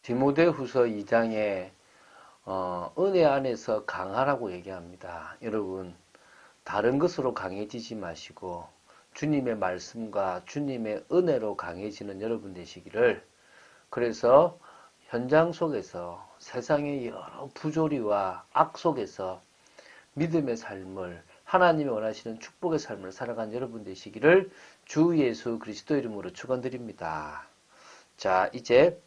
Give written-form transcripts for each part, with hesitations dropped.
디모데후서 2장에 은혜 안에서 강하라고 얘기합니다. 여러분, 다른 것으로 강해지지 마시고 주님의 말씀과 주님의 은혜로 강해지는 여러분 되시기를. 그래서 현장 속에서 세상의 여러 부조리와 악 속에서 믿음의 삶을, 하나님이 원하시는 축복의 삶을 살아간 여러분 되시기를 주 예수 그리스도 이름으로 축원드립니다. 자, 이제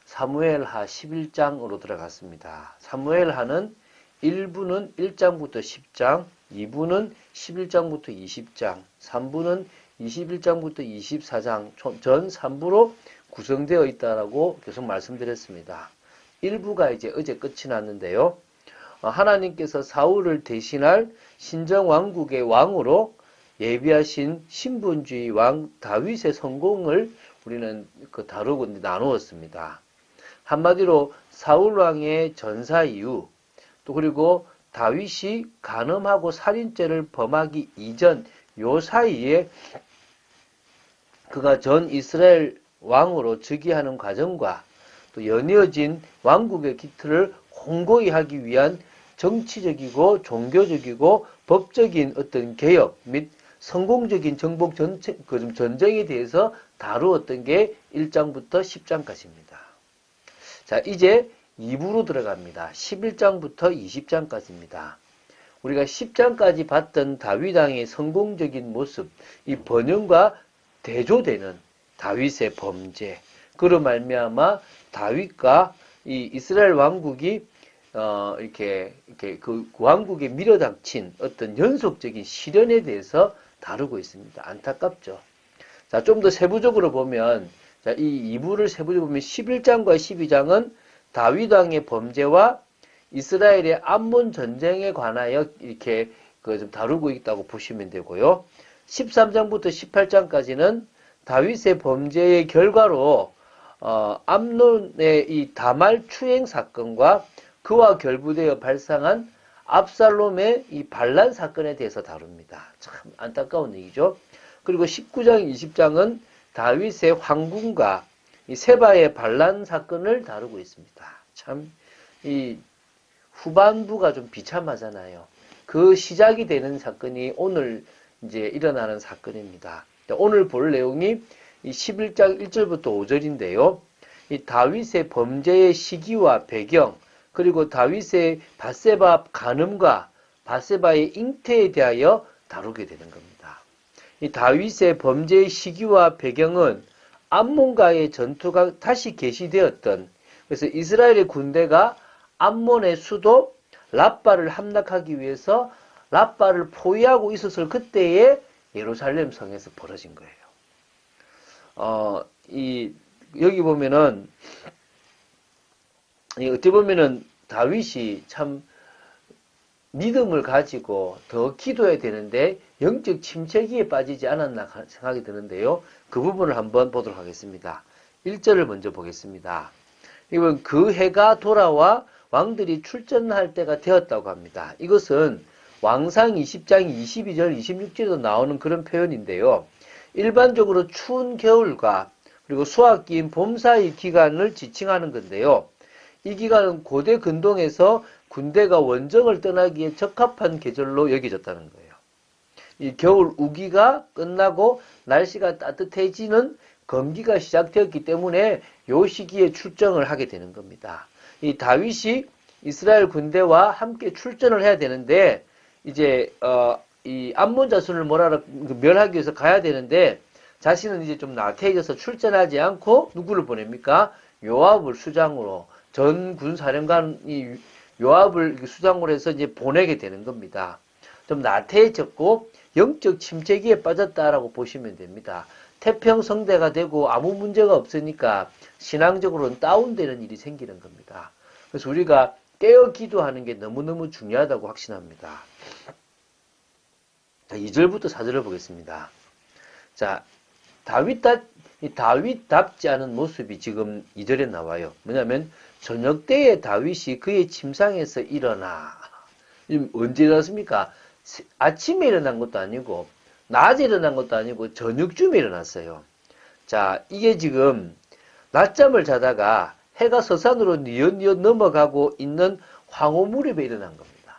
사무엘하 11장으로 들어갔습니다. 사무엘하는 1부는 1장부터 10장, 2부는 11장부터 20장, 3부는 21장부터 24장 전 3부로 구성되어 있다라고 계속 말씀드렸습니다. 1부가 이제 어제 끝이 났는데요. 하나님께서 사울을 대신할 신정왕국의 왕으로 예비하신 신분주의 왕 다윗의 성공을 우리는 다루고 나누었습니다. 한마디로 사울 왕의 전사 이후, 또 그리고 다윗이 간음하고 살인죄를 범하기 이전 요 사이에 그가 전 이스라엘 왕으로 즉위하는 과정과 또 연이어진 왕국의 기틀을 공고히 하기 위한 정치적이고 종교적이고 법적인 어떤 개혁 및 성공적인 정복 전쟁에 대해서 다루었던 게 1장부터 10장까지입니다. 자, 이제 2부로 들어갑니다. 11장부터 20장까지입니다. 우리가 10장까지 봤던 다윗 왕의 성공적인 모습, 이 번영과 대조되는 다윗의 범죄, 그로 말미암아 다윗과 이 이스라엘 왕국이 이렇게 그 왕국에 밀어닥친 어떤 연속적인 시련에 대해서 다루고 있습니다. 안타깝죠. 자, 좀 더 세부적으로 보면, 자, 이 2부를 세부적으로 보면 11장과 12장은 다윗 왕의 범죄와 이스라엘의 암몬 전쟁에 관하여 이렇게 좀 다루고 있다고 보시면 되고요. 13장부터 18장까지는 다윗의 범죄의 결과로 암논의 이 다말 추행 사건과 그와 결부되어 발생한 압살롬의 이 반란 사건에 대해서 다룹니다. 참 안타까운 얘기죠. 그리고 19장, 20장은 다윗의 황궁과 이 세바의 반란 사건을 다루고 있습니다. 참 이 후반부가 좀 비참하잖아요. 그 시작이 되는 사건이 오늘 이제 일어나는 사건입니다. 오늘 볼 내용이 이 11장 1절부터 5절인데요. 이 다윗의 범죄의 시기와 배경, 그리고 다윗의 밧세바 간음과 밧세바의 잉태에 대하여 다루게 되는 겁니다. 이 다윗의 범죄의 시기와 배경은 암몬과의 전투가 다시 개시되었던, 그래서 이스라엘의 군대가 암몬의 수도 랍바를 함락하기 위해서 랍바를 포위하고 있었을 그때에 예루살렘 성에서 벌어진 거예요. 여기 보면은, 어떻게 보면은 다윗이 참 믿음을 가지고 더 기도해야 되는데 영적 침체기에 빠지지 않았나 생각이 드는데요. 그 부분을 한번 보도록 하겠습니다. 1절을 먼저 보겠습니다. 이건 그 해가 돌아와 왕들이 출전할 때가 되었다고 합니다. 이것은 왕상 20장 22절 26절에도 나오는 그런 표현인데요. 일반적으로 추운 겨울과 그리고 수학기인 봄 사이 기간을 지칭하는 건데요. 이 기간은 고대 근동에서 군대가 원정을 떠나기에 적합한 계절로 여겨졌다는 거예요. 이 겨울 우기가 끝나고 날씨가 따뜻해지는 건기가 시작되었기 때문에 이 시기에 출정을 하게 되는 겁니다. 이 다윗이 이스라엘 군대와 함께 출전을 해야 되는데 이제 이 암몬 자손을 멸하기 위해서 가야 되는데 자신은 이제 좀 나태해져서 출전하지 않고 누구를 보냅니까? 요압을 수장으로, 전 군사령관이 요압을 수장으로 해서 이제 보내게 되는 겁니다. 좀 나태해졌고 영적 침체기에 빠졌다라고 보시면 됩니다. 태평성대가 되고 아무 문제가 없으니까 신앙적으로는 다운되는 일이 생기는 겁니다. 그래서 우리가 깨어 기도하는 게 너무너무 중요하다고 확신합니다. 자, 2절부터 4절을 보겠습니다. 자, 다윗답지 않은 모습이 지금 2절에 나와요. 뭐냐면 저녁 때에 다윗이 그의 침상에서 일어나. 언제 일어났습니까? 아침에 일어난 것도 아니고 낮에 일어난 것도 아니고 저녁쯤에 일어났어요. 자, 이게 지금 낮잠을 자다가 해가 서산으로 뉘엿뉘엿 넘어가고 있는 황후 무렵에 일어난 겁니다.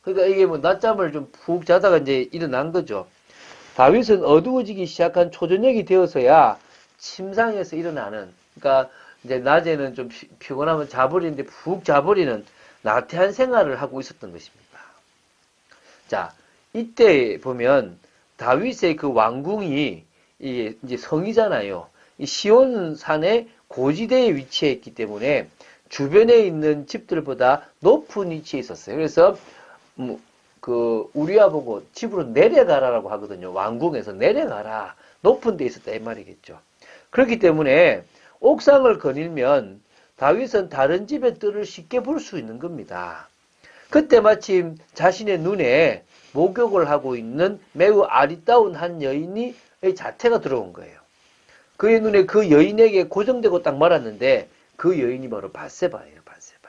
그러니까 이게 뭐 낮잠을 좀 푹 자다가 이제 일어난 거죠. 다윗은 어두워지기 시작한 초저녁이 되어서야 침상에서 일어나는, 그러니까 이제 낮에는 좀 피곤하면 자버리는데 푹 자버리는 나태한 생활을 하고 있었던 것입니다. 자, 이때 보면 다윗의 그 왕궁이 이제 성이잖아요. 이 시온산의 고지대에 위치해 있기 때문에 주변에 있는 집들보다 높은 위치에 있었어요. 그래서 그 우리아 보고 집으로 내려가라라고 하거든요. 왕궁에서 내려가라. 높은 데 있었다 이 말이겠죠. 그렇기 때문에 옥상을 거닐면 다윗은 다른 집의 뜰을 쉽게 볼 수 있는 겁니다. 그때 마침 자신의 눈에 목욕을 하고 있는 매우 아리따운 한 여인이 자태가 들어온 거예요. 그의 눈에 그 여인에게 고정되고 딱 말았는데 그 여인이 바로 밧세바예요. 밧세바.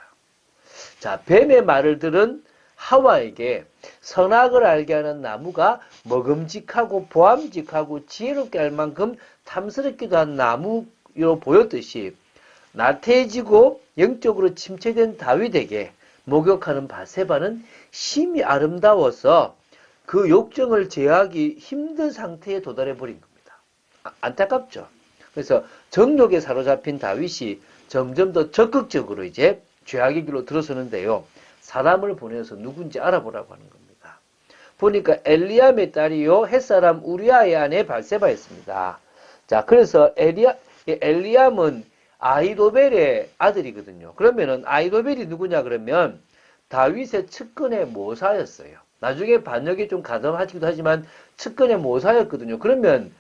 자, 뱀의 말을 들은 하와에게 선악을 알게 하는 나무가 먹음직하고 보암직하고 지혜롭게 할 만큼 탐스럽기도 한 나무로 보였듯이 나태해지고 영적으로 침체된 다윗에게 목욕하는 밧세바는 심히 아름다워서 그 욕정을 제어하기 힘든 상태에 도달해 버린 겁니다. 안타깝죠. 그래서 정욕에 사로잡힌 다윗이 점점 더 적극적으로 이제 죄악의 길로 들어서는데요. 사람을 보내서 누군지 알아보라고 하는 겁니다. 보니까 엘리암의 딸이요 햇사람 우리아의 아내 밧세바였습니다. 자, 그래서 엘리암은 아히도벨의 아들이거든요. 그러면은 아히도벨이 누구냐 그러면 다윗의 측근의 모사였어요. 나중에 반역에 좀 가담하기도 하지만 측근의 모사였거든요. 그러면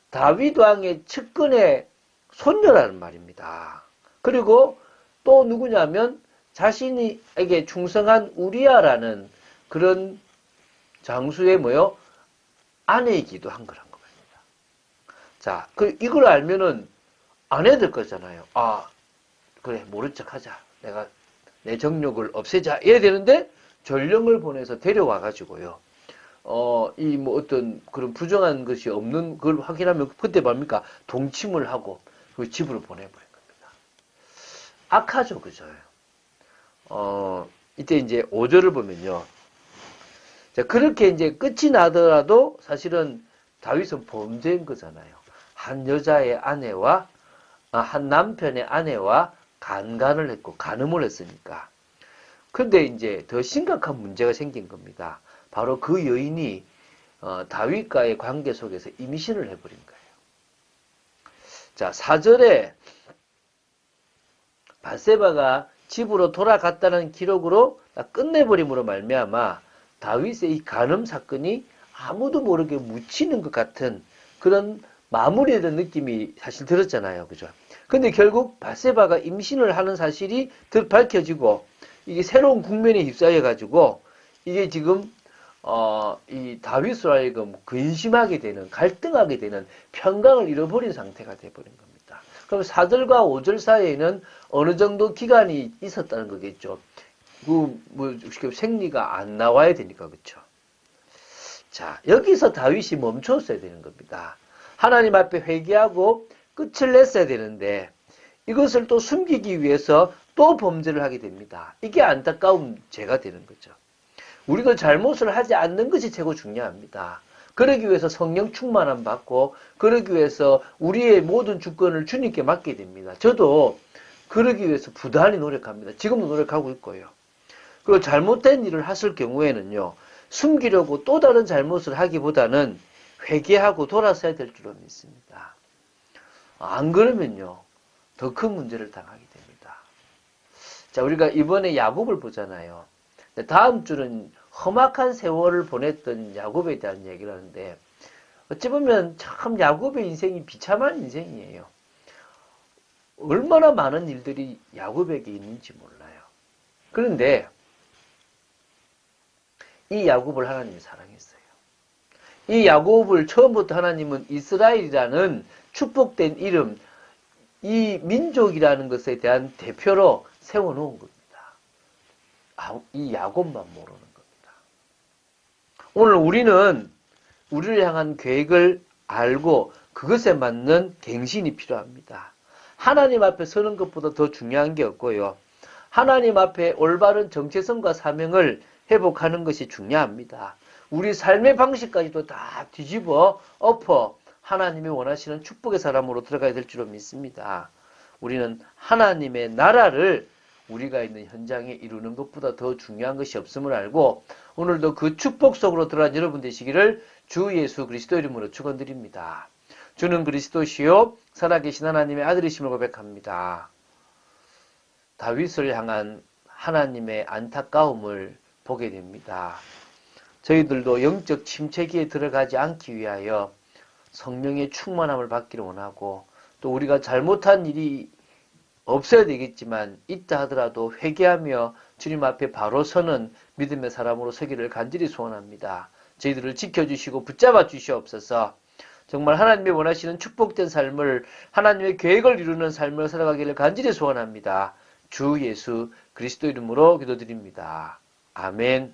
다윗 왕의 측근의 손녀라는 말입니다. 그리고 또 누구냐면 자신에게 충성한 우리아라는 그런 장수의 아내이기도 한 거란 겁니다. 자, 이걸 알면은 안 해야 될 거잖아요. 아, 그래, 모른 척 하자. 내가 내 정욕을 없애자. 이래야 되는데, 전령을 보내서 데려와가지고요. 어떤 그런 부정한 것이 없는 걸 확인하면 그때 뭡니까? 동침을 하고 그 집으로 보내버린 겁니다. 악하죠, 그죠? 이때 이제 5절을 보면요. 자, 그렇게 이제 끝이 나더라도 사실은 다윗은 범죄인 거잖아요. 한 여자의 아내와 한 남편의 아내와 간간을 했고 간음을 했으니까. 근데 이제 더 심각한 문제가 생긴 겁니다. 바로 그 여인이 다윗과의 관계 속에서 임신을 해버린 거예요. 자, 4절에 밧세바가 집으로 돌아갔다는 기록으로 끝내버림으로 말미암아 다윗의 이 간음 사건이 아무도 모르게 묻히는 것 같은 그런 마무리된 느낌이 사실 들었잖아요. 그죠? 근데 결국 밧세바가 임신을 하는 사실이 밝혀지고 이게 새로운 국면에 휩싸여 가지고 이게 지금 이 다윗으로 하여금 근심하게 되는, 갈등하게 되는, 평강을 잃어버린 상태가 돼버린 겁니다. 그럼 4절과 5절 사이에는 어느 정도 기간이 있었다는 거겠죠. 생리가 안 나와야 되니까, 그렇죠. 자, 여기서 다윗이 멈췄어야 되는 겁니다. 하나님 앞에 회개하고 끝을 냈어야 되는데 이것을 또 숨기기 위해서 또 범죄를 하게 됩니다. 이게 안타까운 죄가 되는 거죠. 우리도 잘못을 하지 않는 것이 최고 중요합니다. 그러기 위해서 성령 충만함 받고 그러기 위해서 우리의 모든 주권을 주님께 맡게 됩니다. 저도 그러기 위해서 부단히 노력합니다. 지금도 노력하고 있고요. 그리고 잘못된 일을 하실 경우에는요. 숨기려고 또 다른 잘못을 하기보다는 회개하고 돌아서야 될 줄은 믿습니다. 안 그러면요. 더 큰 문제를 당하게 됩니다. 자, 우리가 이번에 야곱을 보잖아요. 다음 주는 험악한 세월을 보냈던 야곱에 대한 얘기를 하는데 어찌 보면 참 야곱의 인생이 비참한 인생이에요. 얼마나 많은 일들이 야곱에게 있는지 몰라요. 그런데 이 야곱을 하나님이 사랑했어요. 이 야곱을 처음부터 하나님은 이스라엘이라는 축복된 이름, 이 민족이라는 것에 대한 대표로 세워놓은 겁니다. 이 야곱만 모르는 겁니다. 오늘 우리는 우리를 향한 계획을 알고 그것에 맞는 갱신이 필요합니다. 하나님 앞에 서는 것보다 더 중요한 게 없고요. 하나님 앞에 올바른 정체성과 사명을 회복하는 것이 중요합니다. 우리 삶의 방식까지도 다 뒤집어 엎어 하나님이 원하시는 축복의 사람으로 들어가야 될 줄로 믿습니다. 우리는 하나님의 나라를 우리가 있는 현장에 이루는 것보다 더 중요한 것이 없음을 알고 오늘도 그 축복 속으로 들어간 여러분 되시기를 주 예수 그리스도 이름으로 축원드립니다. 주는 그리스도시요 살아계신 하나님의 아들이심을 고백합니다. 다윗을 향한 하나님의 안타까움을 보게 됩니다. 저희들도 영적 침체기에 들어가지 않기 위하여 성령의 충만함을 받기를 원하고 또 우리가 잘못한 일이 없어야 되겠지만 있다 하더라도 회개하며 주님 앞에 바로 서는 믿음의 사람으로 서기를 간절히 소원합니다. 저희들을 지켜주시고 붙잡아 주시옵소서. 정말 하나님이 원하시는 축복된 삶을 하나님의 계획을 이루는 삶을 살아가기를 간절히 소원합니다. 주 예수 그리스도 이름으로 기도드립니다. 아멘.